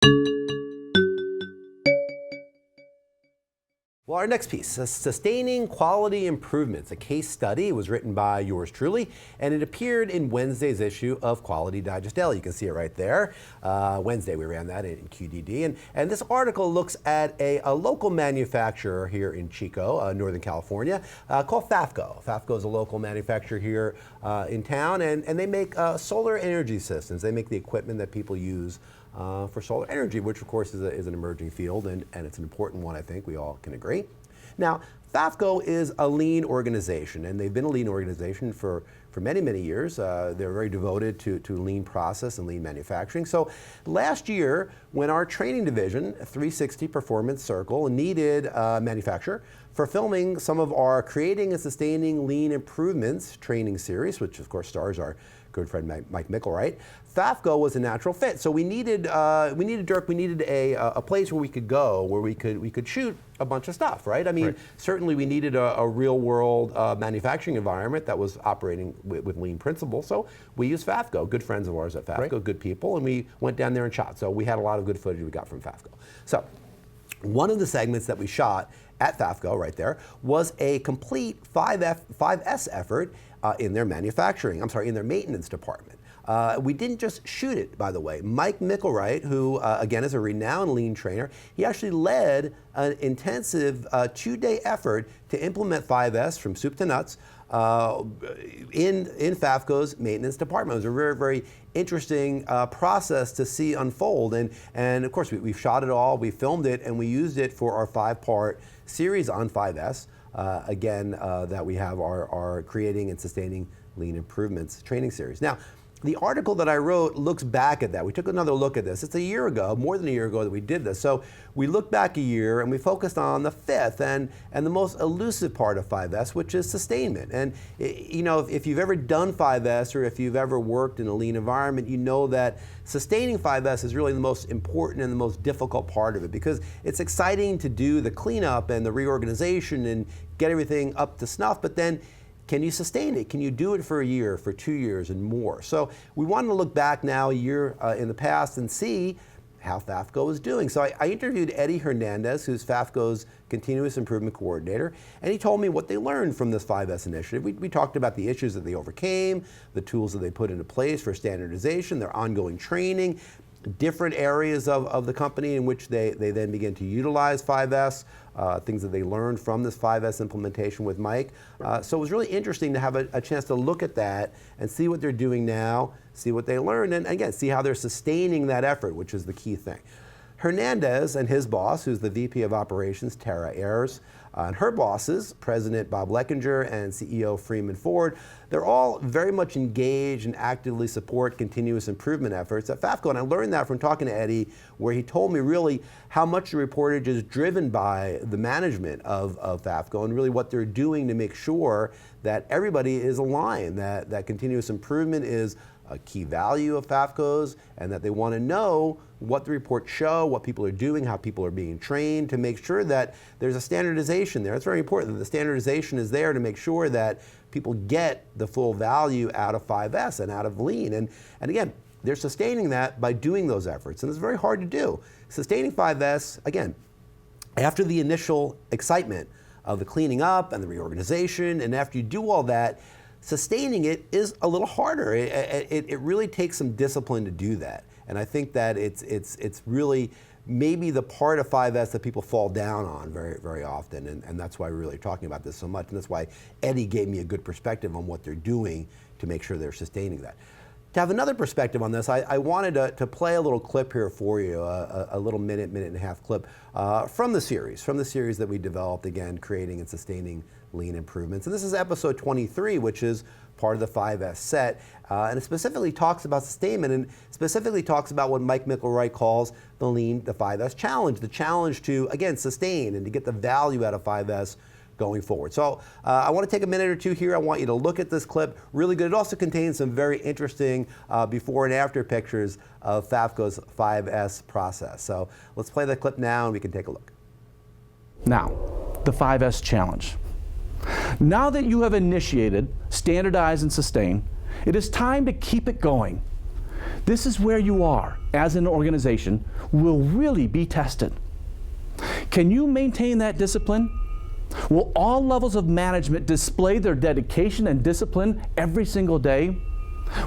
Well, our next piece, Sustaining Quality Improvements, a case study. It was written by yours truly, and it appeared in Wednesday's issue of Quality Digest Daily. You can see it right there. Wednesday, we ran that in QDD. And this article looks at a local manufacturer here in Chico, Northern California, called Fafco. Fafco is a local manufacturer here in town, and they make solar energy systems. They make the equipment that people use for solar energy, which of course is an emerging field, and it's an important one, I think we all can agree. Now, Fafco is a lean organization, and they've been a lean organization for many, many years. They're very devoted to lean process and lean manufacturing. So last year, when our training division, 360 Performance Circle, needed a manufacturer for filming some of our Creating and Sustaining Lean Improvements training series, which of course stars our good friend Mike Mickelwright, Fafco was a natural fit. So we needed Dirk. We needed a place where we could go, where we could shoot a bunch of stuff, right? I mean, certainly we needed a real world manufacturing environment that was operating with lean principles. So we used Fafco, good friends of ours at Fafco, good people, and we went down there and shot. So we had a lot of good footage we got from Fafco. So one of the segments that we shot at Fafco right there was a complete 5S effort in their in their maintenance department. We didn't just shoot it, by the way. Mike Mickelwright, who again is a renowned lean trainer, he actually led an intensive 2-day effort to implement 5S from soup to nuts in Fafco's maintenance department. It was a very, very interesting process to see unfold. And of course, we shot it all, we filmed it, and we used it for our 5-part series on 5S. That we have our Creating and Sustaining Lean Improvements training series. Now, the article that I wrote looks back at that. We took another look at this. It's a year ago, more than a year ago that we did this. So we looked back a year and we focused on the fifth and the most elusive part of 5S, which is sustainment. And you know, if you've ever done 5S or if you've ever worked in a lean environment, you know that sustaining 5S is really the most important and the most difficult part of it, because it's exciting to do the cleanup and the reorganization and get everything up to snuff, but then can you sustain it? Can you do it for a year, for 2 years and more? So we wanted to look back now a year in the past and see how Fafco is doing. So I interviewed Eddie Hernandez, who's Fafco's Continuous Improvement Coordinator, and he told me what they learned from this 5S initiative. We talked about the issues that they overcame, the tools that they put into place for standardization, their ongoing training, different areas of the company in which they then begin to utilize 5S, things that they learned from this 5S implementation with Mike. So it was really interesting to have a chance to look at that and see what they're doing now, see what they learned, and again, see how they're sustaining that effort, which is the key thing. Hernandez and his boss, who's the VP of Operations, Tara Ayers, and her bosses, President Bob Leckinger and CEO Freeman Ford, they're all very much engaged and actively support continuous improvement efforts at Fafco. And I learned that from talking to Eddie, where he told me really how much the reportage is driven by the management of Fafco and really what they're doing to make sure that everybody is aligned, that continuous improvement is a key value of Fafco's, and that they want to know what the reports show, what people are doing, how people are being trained, to make sure that there's a standardization there. It's very important that the standardization is there to make sure that people get the full value out of 5S and out of lean. And again, they're sustaining that by doing those efforts, and it's very hard to do. Sustaining 5S, again, after the initial excitement of the cleaning up and the reorganization, and after you do all that, sustaining it is a little harder. It really takes some discipline to do that. And I think that it's really maybe the part of 5S that people fall down on very, very often. And that's why we're really talking about this so much. And that's why Eddie gave me a good perspective on what they're doing to make sure they're sustaining that. To have another perspective on this, I wanted to play a little clip here for you, a little minute and a half clip from the series that we developed, again, Creating and Sustaining Lean Improvements. And this is episode 23, which is part of the 5S set. And it specifically talks about sustainment and specifically talks about what Mike Mickelwright calls the 5S challenge, the challenge to, again, sustain and to get the value out of 5S going forward. So I want to take a minute or two here. I want you to look at this clip. Really good. It also contains some very interesting before and after pictures of Fafco's 5S process. So let's play that clip now and we can take a look. Now, the 5S challenge. Now that you have initiated, standardize, and sustain, it is time to keep it going. This is where you are as an organization will really be tested. Can you maintain that discipline? Will all levels of management display their dedication and discipline every single day?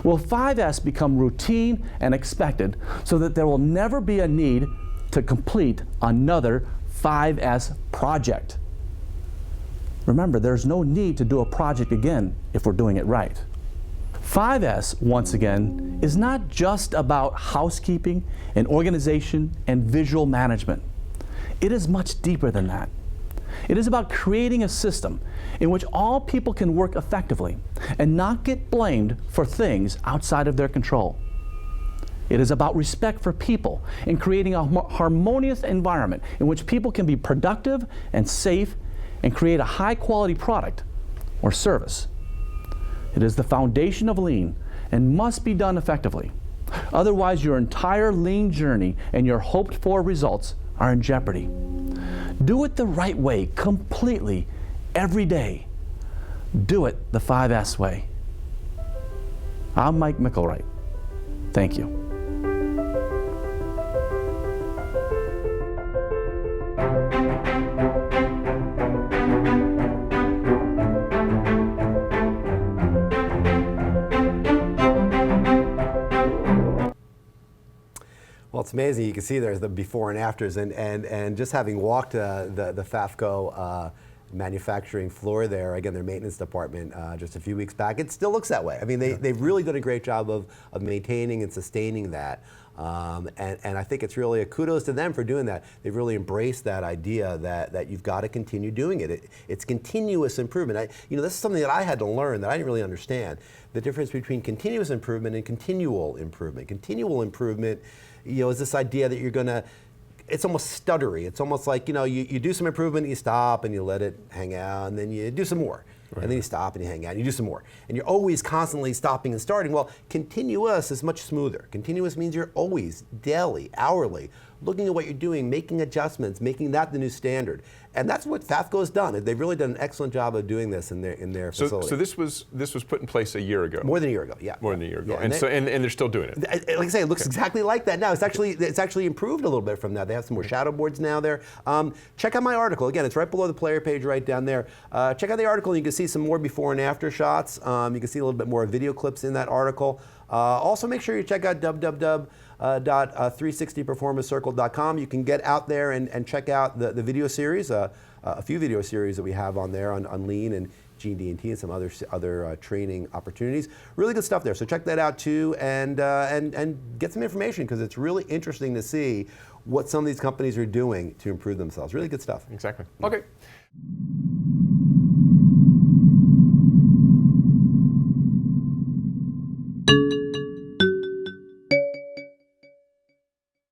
Will 5S become routine and expected so that there will never be a need to complete another 5S project? Remember, there's no need to do a project again if we're doing it right. 5S, once again, is not just about housekeeping and organization and visual management. It is much deeper than that. It is about creating a system in which all people can work effectively and not get blamed for things outside of their control. It is about respect for people and creating a harmonious environment in which people can be productive and safe and create a high-quality product or service. It is the foundation of lean and must be done effectively. Otherwise, your entire lean journey and your hoped-for results are in jeopardy. Do it the right way, completely, every day. Do it the 5S way. I'm Mike Mickelwright. Thank you. Well, it's amazing. You can see there's the before and afters, and just having walked the Fafco manufacturing floor there, again, their maintenance department just a few weeks back, it still looks that way. I mean, they've really done a great job of maintaining and sustaining that. And I think it's really a kudos to them for doing that. They've really embraced that idea that you've got to continue doing it. It's continuous improvement. This is something that I had to learn that I didn't really understand. The difference between continuous improvement and continual improvement. Continual improvement, is this idea that you're going to, it's almost stuttery. It's almost like, you do some improvement, you stop and you let it hang out, and then you do some more. Right. And then you stop and you hang out and you do some more. And you're always constantly stopping and starting. Well, continuous is much smoother. Continuous means you're always, daily, hourly, looking at what you're doing, making adjustments, making that the new standard. And that's what Fafco has done. They've really done an excellent job of doing this in their facility. So this was put in place a year ago. More than a year ago, yeah. More than a year ago, yeah. and they're still doing it. Like I say, it looks exactly like that now. It's actually improved a little bit from that. They have some more shadow boards now there. Check out my article. Again, it's right below the player page, right down there. Check out the article. You can see some more before and after shots. You can see a little bit more video clips in that article. Also, make sure you check out www.360performancecircle.com. You can get out there and check out the video series, a few video series that we have on there on lean and G&D and some other training opportunities. Really good stuff there. So check that out too, and get some information, because it's really interesting to see what some of these companies are doing to improve themselves. Really good stuff. Exactly. Okay.